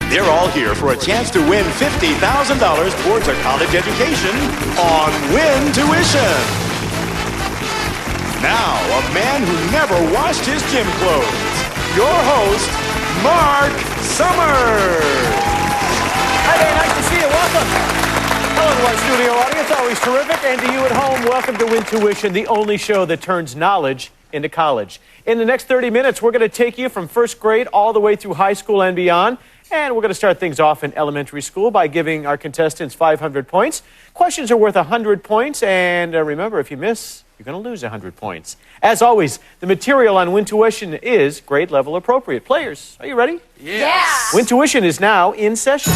They're all here for a chance to win $50,000 towards a college education on WinTuition. Now, a man who never washed his gym clothes, your host, Mark Summers. Hi there, nice to see you. Welcome. Hello to our studio audience, always terrific. And to you at home, welcome to WinTuition, the only show that turns knowledge into college. In the next 30 minutes, we're going to take you from first grade all the way through high school and beyond. And we're going to start things off in elementary school by giving our contestants 500 points. Questions are worth 100 points. And remember, if you miss, you're going to lose 100 points. As always, the material on WinTuition is grade level appropriate. Players, are you ready? Yes. WinTuition is now in session.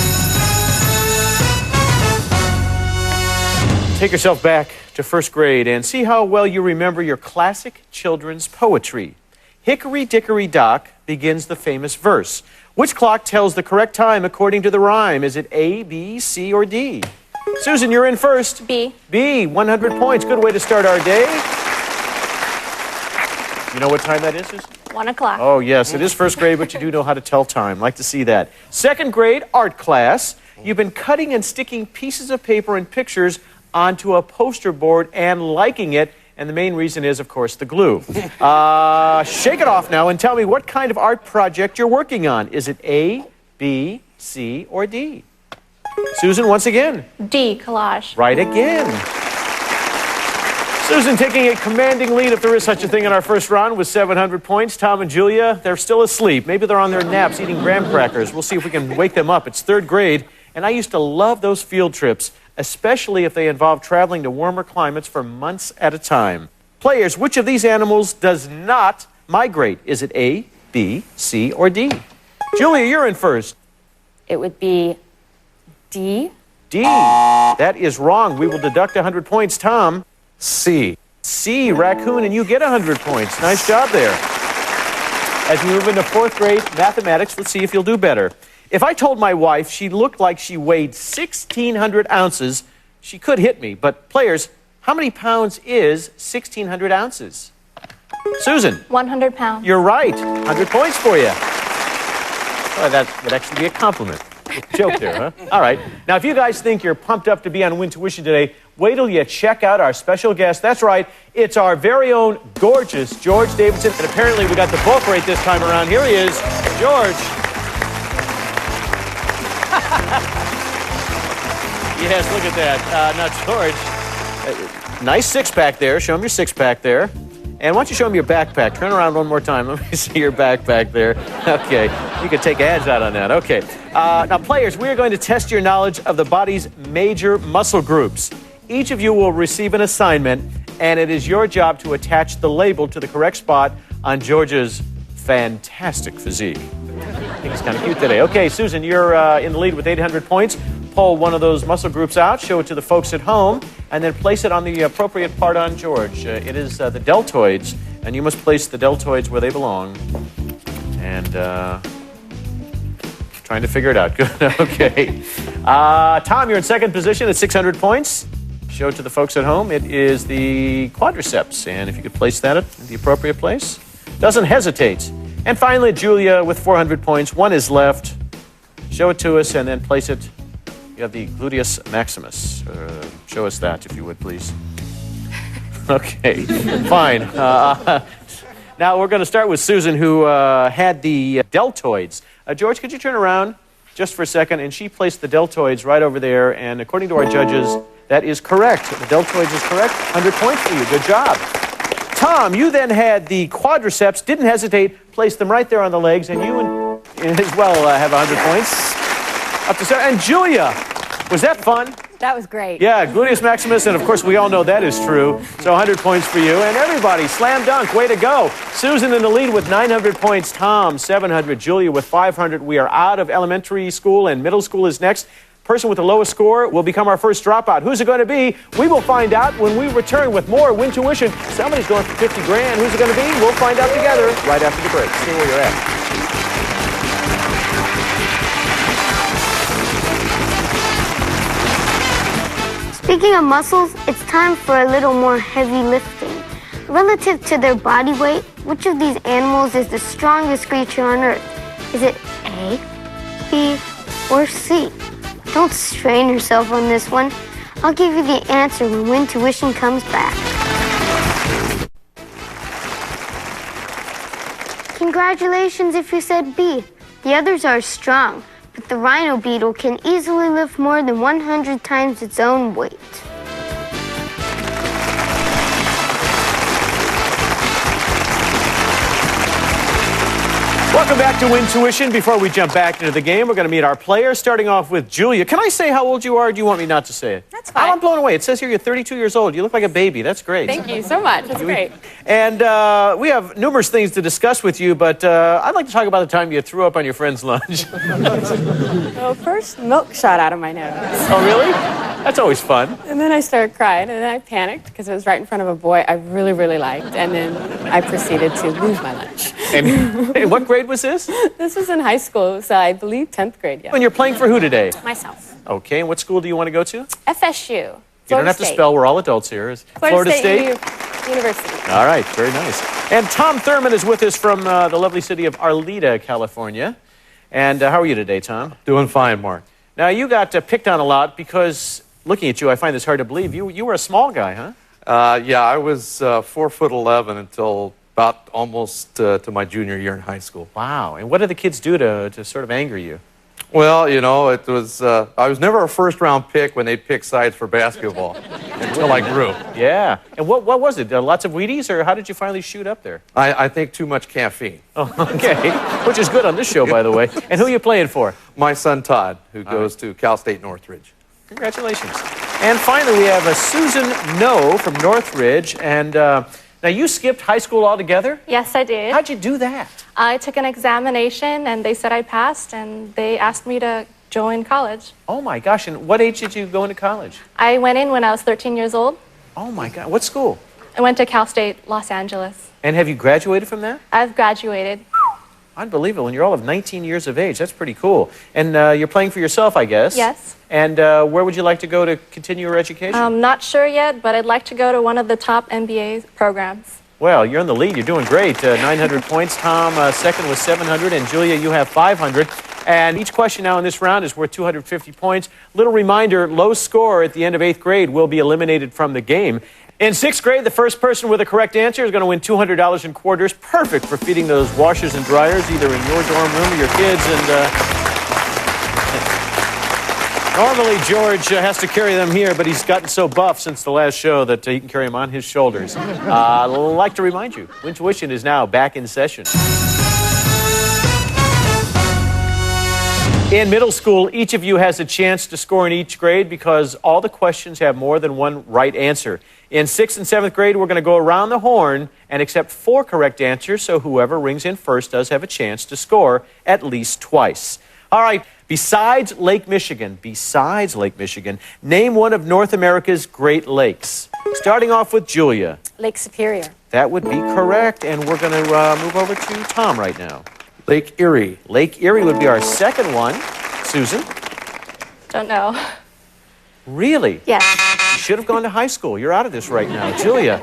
Take yourself back to first grade and see how well you remember your classic children's poetry. Hickory Dickory Dock begins the famous verse. Which clock tells the correct time according to the rhyme? Is it A, B, C, or D? Susan, you're in first. B. B, 100 points. Good way to start our day. You know what time that is, Susan? 1 o'clock. Oh, yes, it is first grade, but you do know how to tell time. Like to see that. Second grade art class. You've been cutting and sticking pieces of paper and pictures onto a poster board and liking it. And the main reason is, of course, the glue. Shake it off now and tell me what kind of art project you're working on. Is it A, B, C, or D? Susan, once again. D, collage. Right again. Susan taking a commanding lead, if there is such a thing, in our first round with 700 points. Tom and Julia, they're still asleep. Maybe they're on their naps eating graham crackers. We'll see if we can wake them up. It's third grade, and I used to love those field trips, especially if they involve traveling to warmer climates for months at a time. Players, which of these animals does not migrate? Is it A, B, C, or D? Julia, you're in first. It would be D. D. That is wrong. We will deduct 100 points. Tom? C. C, raccoon, and you get 100 points. Nice job there. As we move into fourth grade mathematics, let's see if you'll do better. If I told my wife she looked like she weighed 1,600 ounces, she could hit me. But players, how many pounds is 1,600 ounces? Susan? 100 pounds. You're right. 100 points for you. Oh, that would actually be a compliment. Joke there, huh? All right. Now, if you guys think you're pumped up to be on WinTuition today, wait till you check out our special guest. That's right. It's our very own gorgeous George Davidson. And apparently we got the bulk rate this time around. Here he is. George. Yes, look at that. Now, George, nice six-pack there. Show him your six-pack there. And why don't you show him your backpack? Turn around one more time. Let me see your backpack there. Okay. You can take ads out on that. Okay. Now, players, we are going to test your knowledge of the body's major muscle groups. Each of you will receive an assignment, and it is your job to attach the label to the correct spot on George's fantastic physique. I think he's kind of cute today. Okay, Susan, you're in the lead with 800 points. Pull one of those muscle groups out, show it to the folks at home, and then place it on the appropriate part on George. It is the deltoids, and you must place the deltoids where they belong. And trying to figure it out. Good. Okay. Tom, you're in second position at 600 points. Show it to the folks at home. It is the quadriceps, and if you could place that at the appropriate place. Doesn't hesitate. And finally, Julia with 400 points. One is left. Show it to us and then place it. You have the gluteus maximus. Show us that, if you would, please. Okay, fine. Now we're going to start with Susan, who had the deltoids. George, could you turn around just for a second? And she placed the deltoids right over there. And according to our judges, that is correct. The deltoids is correct. 100 points for you. Good job. Tom, you then had the quadriceps, didn't hesitate, placed them right there on the legs, and you as well have 100 points. Up to 7. And Julia, was that fun? That was great. Yeah, gluteus maximus, and of course we all know that is true. So 100 points for you. And everybody, slam dunk, way to go. Susan in the lead with 900 points, Tom 700, Julia with 500. We are out of elementary school and middle school is next. Person with the lowest score will become our first dropout. Who's it going to be? We will find out when we return with more WinTuition. Somebody's going for 50 grand. Who's it going to be? We'll find out together right after the break. Stay where you're at. Speaking of muscles, it's time for a little more heavy lifting. Relative to their body weight, which of these animals is the strongest creature on Earth? Is it A, B, or C? Don't strain yourself on this one. I'll give you the answer when WinTuition comes back. Congratulations if you said B. The others are strong, but the rhino beetle can easily lift more than 100 times its own weight. Welcome back to WinTuition. Before we jump back into the game, we're going to meet our players, starting off with Julia. Can I say how old you are, or do you want me not to say it? That's fine. I'm blown away. It says here you're 32 years old. You look like a baby. That's great. Thank you so much. That's great. And we have numerous things to discuss with you, but I'd like to talk about the time you threw up on your friend's lunch. Well, first, milk shot out of my nose. Oh, really? That's always fun. And then I started crying, and then I panicked because it was right in front of a boy I really, really liked. And then I proceeded to lose my lunch. And what grade was this? This was in high school, so I believe 10th grade, yeah. And you're playing for who today? Myself. Okay, and what school do you want to go to? FSU. You don't have to spell. We're all adults here. Is Florida State University. All right, very nice. And Tom Thurman is with us from the lovely city of Arleta, California. And how are you today, Tom? Doing fine, Mark. Now, you got picked on a lot because, looking at you, I find this hard to believe. You were a small guy, huh? Yeah, I was 4'11" until about almost to my junior year in high school. Wow. And what did the kids do to sort of anger you? Well, you know, it was I was never a first-round pick when they picked sides for basketball until I grew. Yeah. And what was it? Lots of Wheaties, or how did you finally shoot up there? I think too much caffeine. Oh, okay. Which is good on this show, by the way. And who are you playing for? My son Todd, who goes to Cal State Northridge. Congratulations. And finally, we have Susan No from Northridge. And now, you skipped high school altogether? Yes, I did. How'd you do that? I took an examination, and they said I passed, and they asked me to join college. Oh, my gosh. And what age did you go into college? I went in when I was 13 years old. Oh, my God. What school? I went to Cal State, Los Angeles. And have you graduated from that? I've graduated. Unbelievable. And you're all of 19 years of age. That's pretty cool. And you're playing for yourself, I guess? Yes. And where would you like to go to continue your education? I'm not sure yet, but I'd like to go to one of the top MBA programs. Well, you're in the lead. You're doing great. 900 points. Tom, second with 700. And Julia, you have 500. And each question now in this round is worth 250 points. Little reminder, low score at the end of 8th grade will be eliminated from the game. In 6th grade, the first person with a correct answer is going to win $200 in quarters. Perfect for feeding those washers and dryers, either in your dorm room or your kids. And normally, George has to carry them here, but he's gotten so buff since the last show that he can carry them on his shoulders. I'd like to remind you, WinTuition is now back in session. In middle school, each of you has a chance to score in each grade because all the questions have more than one right answer. In 6th and 7th grade, we're going to go around the horn and accept 4 correct answers, so whoever rings in first does have a chance to score at least twice. All right, besides Lake Michigan, name one of North America's Great Lakes. Starting off with Julia. Lake Superior. That would be correct, and we're going to move over to Tom right now. Lake Erie. Lake Erie would be our second one. Susan? Don't know. Really? Yes. You should have gone to high school. You're out of this right now. Julia?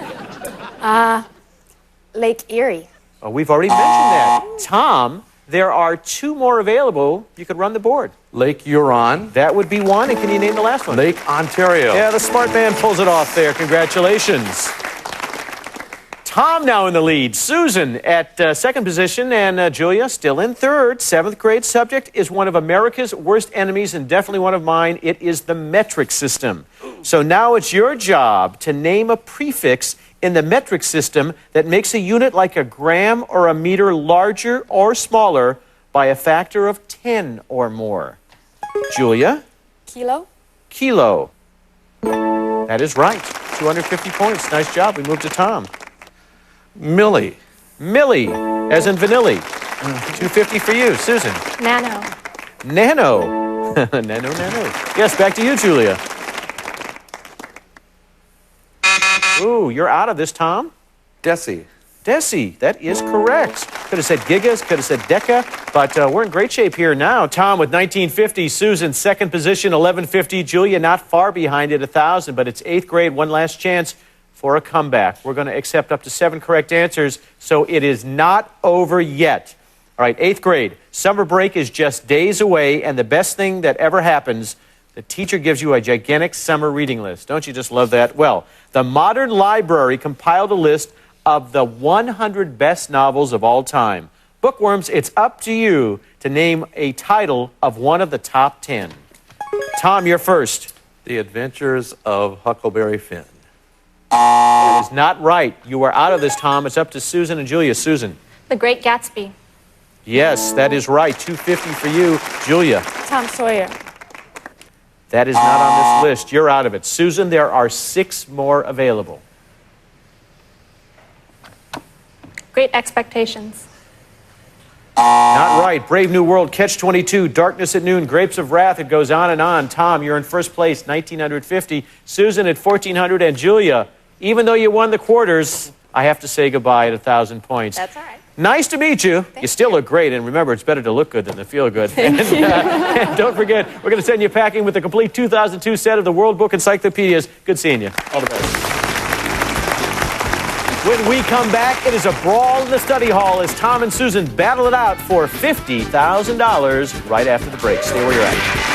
Lake Erie. Oh, we've already mentioned that. Tom, there are 2 more available. You could run the board. Lake Huron. That would be one. And can you name the last one? Lake Ontario. Yeah, the smart man pulls it off there. Congratulations. Tom now in the lead. Susan at 2nd position, and Julia still in 3rd. 7th grade subject is one of America's worst enemies and definitely one of mine. It is the metric system. So now it's your job to name a prefix in the metric system that makes a unit like a gram or a meter larger or smaller by a factor of 10 or more. Julia? Kilo. Kilo. That is right. 250 points. Nice job. We move to Tom. Millie. Millie, as in vanilli. 250 for you. Susan. Nano. Nano. Nano. Yes, back to you, Julia. Ooh, you're out of this, Tom. Deci. Deci, that is correct. Could have said gigas, could have said deca, but we're in great shape here now. Tom with 1950, Susan, 2nd position, 1150. Julia not far behind at 1,000, but it's 8th grade, one last chance for a comeback. We're going to accept up to 7 correct answers, so it is not over yet. All right, 8th grade. Summer break is just days away, and the best thing that ever happens, the teacher gives you a gigantic summer reading list. Don't you just love that? Well, the Modern Library compiled a list of the 100 best novels of all time. Bookworms, it's up to you to name a title of one of the top 10. Tom, you're first. The Adventures of Huckleberry Finn. That is not right. You are out of this, Tom. It's up to Susan and Julia. Susan. The Great Gatsby. Yes, that is right. 250 for you. Julia. Tom Sawyer. That is not on this list. You're out of it. Susan, there are 6 more available. Great Expectations. Not right. Brave New World, Catch-22, Darkness at Noon, Grapes of Wrath. It goes on and on. Tom, you're in first place, 1,950. Susan at 1,400. And Julia, even though you won the quarters, I have to say goodbye at 1,000 points. That's all right. Nice to meet you. You still look great. And remember, it's better to look good than to feel good. And don't forget, we're going to send you packing with the complete 2002 set of the World Book Encyclopedias. Good seeing you. All the best. When we come back, it is a brawl in the study hall as Tom and Susan battle it out for $50,000 right after the break. Stay where you're at.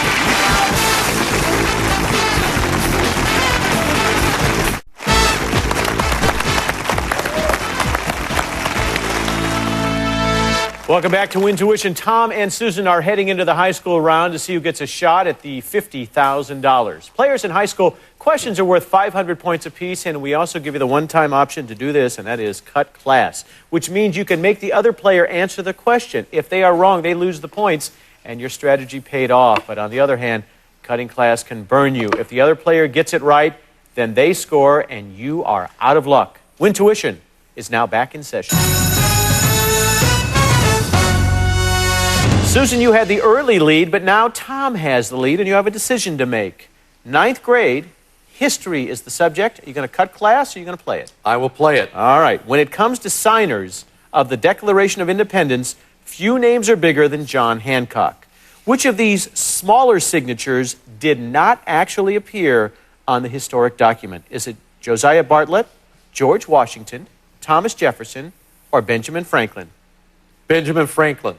Welcome back to WinTuition. Tom and Susan are heading into the high school round to see who gets a shot at the $50,000. Players in high school, questions are worth 500 points apiece, and we also give you the one-time option to do this, and that is cut class, which means you can make the other player answer the question. If they are wrong, they lose the points, and your strategy paid off. But on the other hand, cutting class can burn you. If the other player gets it right, then they score, and you are out of luck. WinTuition is now back in session. Susan, you had the early lead, but now Tom has the lead, and you have a decision to make. 9th grade, history is the subject. Are you going to cut class, or are you going to play it? I will play it. All right. When it comes to signers of the Declaration of Independence, few names are bigger than John Hancock. Which of these smaller signatures did not actually appear on the historic document? Is it Josiah Bartlett, George Washington, Thomas Jefferson, or Benjamin Franklin? Benjamin Franklin.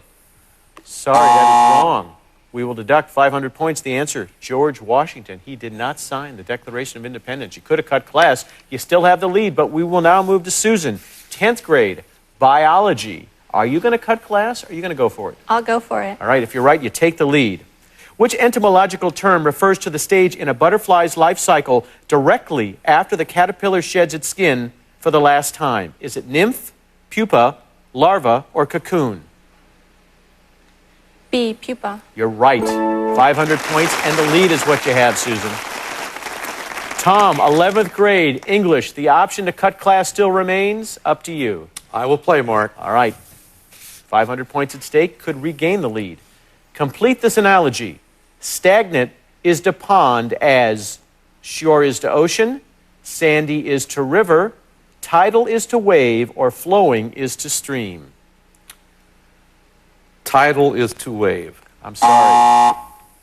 Sorry, that is wrong. We will deduct 500 points. The answer, George Washington. He did not sign the Declaration of Independence. You could have cut class. You still have the lead, but we will now move to Susan. 10th grade, biology. Are you going to cut class, or are you going to go for it? I'll go for it. All right, if you're right, you take the lead. Which entomological term refers to the stage in a butterfly's life cycle directly after the caterpillar sheds its skin for the last time? Is it nymph, pupa, larva, or cocoon? B, pupa. You're right. 500 points, and the lead is what you have, Susan. Tom, 11th grade, English. The option to cut class still remains. Up to you. I will play, Mark. All right. 500 points at stake, could regain the lead. Complete this analogy. Stagnant is to pond as shore is to ocean, sandy is to river, tidal is to wave, or flowing is to stream. Tidal is to wave. I'm sorry.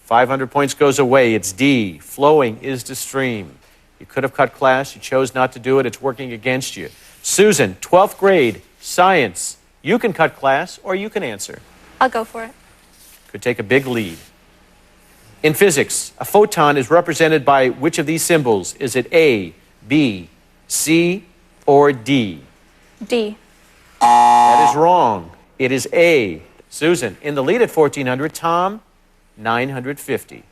500 points goes away. It's D. Flowing is to stream. You could have cut class. You chose not to do it. It's working against you. Susan, 12th grade, science. You can cut class, or you can answer. I'll go for it. Could take a big lead. In physics, a photon is represented by which of these symbols? Is it A, B, C, or D? D. That is wrong. It is A. Susan, in the lead at 1,400. Tom, 950.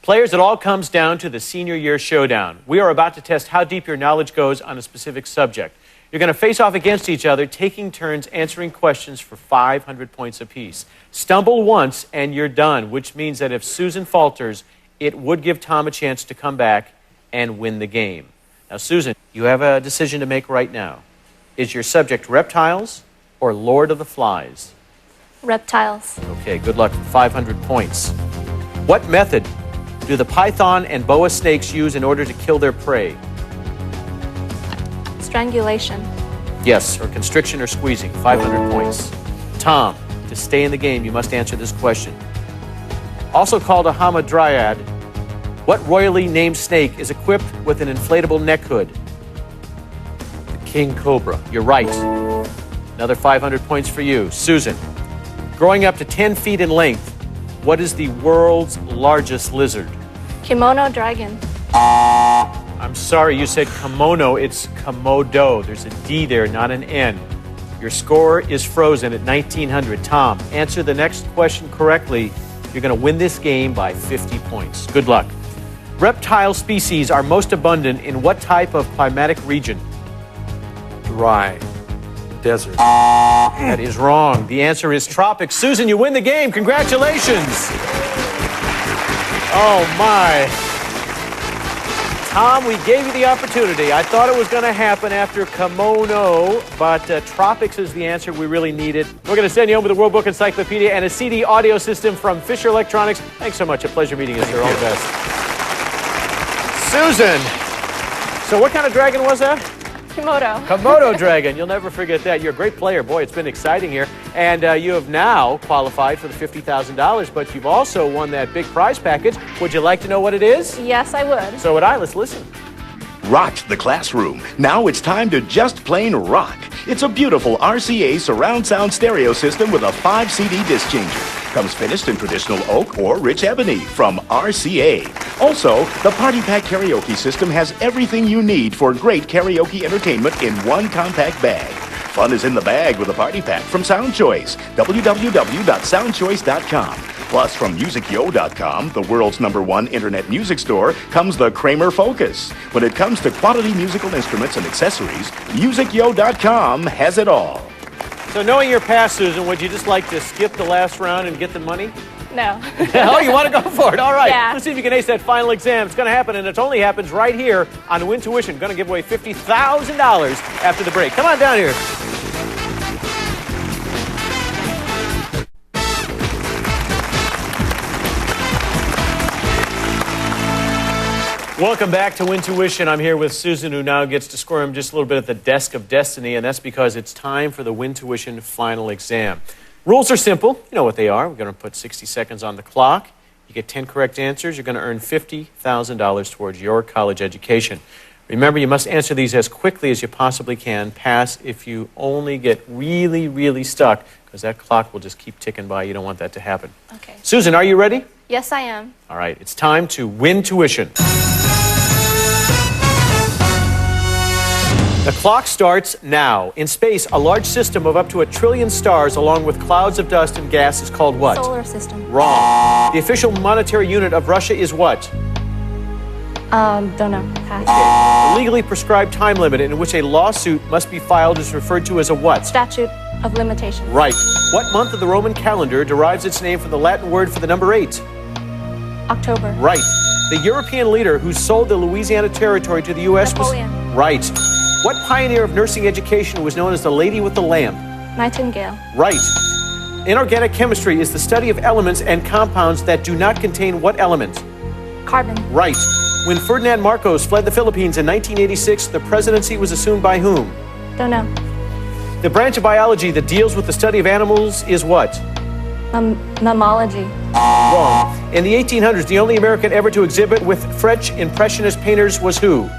Players, it all comes down to the senior year showdown. We are about to test how deep your knowledge goes on a specific subject. You're going to face off against each other, taking turns answering questions for 500 points apiece. Stumble once and you're done, which means that if Susan falters, it would give Tom a chance to come back and win the game. Now, Susan, you have a decision to make right now. Is your subject reptiles or Lord of the Flies? Reptiles. Okay, good luck for 500 points. What method do the python and boa snakes use in order to kill their prey? Strangulation. Yes, or constriction or squeezing. 500 points. Tom, to stay in the game, you must answer this question. Also called a hamadryad, what royally named snake is equipped with an inflatable neck hood? The king cobra. You're right. Another 500 points for you. Susan, Growing up to 10 feet in length, what is the world's largest lizard? Kimono dragon. I'm sorry, you said kimono. It's Komodo. There's a D there, not an N. Your score is frozen at 1900. Tom, answer the next question correctly. You're going to win this game by 50 points. Good luck. Reptile species are most abundant in what type of climatic region? Dry. Desert. That is wrong. The answer is tropics. Susan, you win the game. Congratulations. Oh, my. Tom, we gave you the opportunity. I thought it was going to happen after kimono, but tropics is the answer we really needed. We're going to send you home with a World Book Encyclopedia and a CD audio system from Fisher Electronics. Thanks so much. A pleasure meeting you, sir. All the best. Susan, so what kind of dragon was that? Komodo. Komodo dragon. You'll never forget that. You're a great player. Boy, it's been exciting here. And you have now qualified for the $50,000, but you've also won that big prize package. Would you like to know what it is? Yes, I would. So would I. Let's listen. Rocked the classroom. Now it's time to just plain rock. It's a beautiful RCA surround sound stereo system with a 5 CD disc changer. Comes finished in traditional oak or rich ebony from RCA. Also, the Party Pack karaoke system has everything you need for great karaoke entertainment in one compact bag. Fun is in the bag with a Party Pack from SoundChoice. www.soundchoice.com. Plus, from MusicYo.com, the world's #1 internet music store, comes the Kramer Focus. When it comes to quality musical instruments and accessories, MusicYo.com has it all. So knowing your past, Susan, would you just like to skip the last round and get the money? No. Oh, you want to go for it? All right. Yeah. Let's see if you can ace that final exam. It's going to happen, and it only happens right here on WinTuition. Going to give away $50,000 after the break. Come on down here. Welcome back to WinTuition. I'm here with Susan, who now gets to squirm just a little bit at the desk of destiny, and that's because it's time for the WinTuition final exam. Rules are simple. You know what they are. We're going to put 60 seconds on the clock. You get 10 correct answers. You're going to earn $50,000 towards your college education. Remember, you must answer these as quickly as you possibly can. Pass if you only get really, really stuck, because that clock will just keep ticking by. You don't want that to happen. Okay. Susan, are you ready? Yes, I am. All right. It's time to win tuition. The clock starts now. In space, a large system of up to 1 trillion stars along with clouds of dust and gas is called what? Solar system. Wrong. The official monetary unit of Russia is what? Don't know. Pass. The legally prescribed time limit in which a lawsuit must be filed is referred to as a what? Statute of limitations. Right. What month of the Roman calendar derives its name from the Latin word for the number 8? October. Right. The European leader who sold the Louisiana Territory to the U.S. Napoleon. was... Right. What pioneer of nursing education was known as the lady with the lamp? Nightingale. Right. Inorganic chemistry is the study of elements and compounds that do not contain what element? Carbon. Right. When Ferdinand Marcos fled the Philippines in 1986, the presidency was assumed by whom? Don't know. The branch of biology that deals with the study of animals is what? Mammalogy. Wrong. In the 1800s, the only American ever to exhibit with French Impressionist painters was who?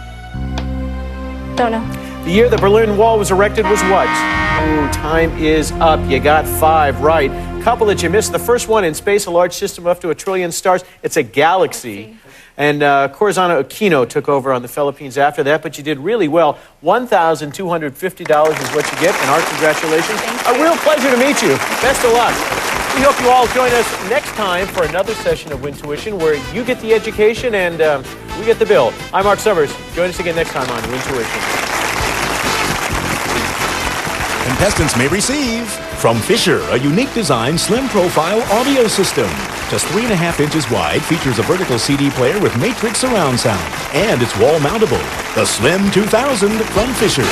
Don't know. The year the Berlin Wall was erected was what? Oh, time is up. You got 5 right. Couple that you missed. The first one in space, a large system of up to 1 trillion stars. It's a galaxy. And Corazon Aquino took over on the Philippines after that, but you did really well. $1,250 is what you get, and our congratulations. Thank A you. real pleasure to meet you. Best of luck. We hope you all join us next time for another session of WinTuition, where you get the education and we get the bill. I'm Mark Summers. Join us again next time on WinTuition. Contestants may receive from Fisher a unique design slim profile audio system. Just 3.5 inches wide, features a vertical CD player with matrix surround sound, and it's wall mountable. The Slim 2000 from Fisher.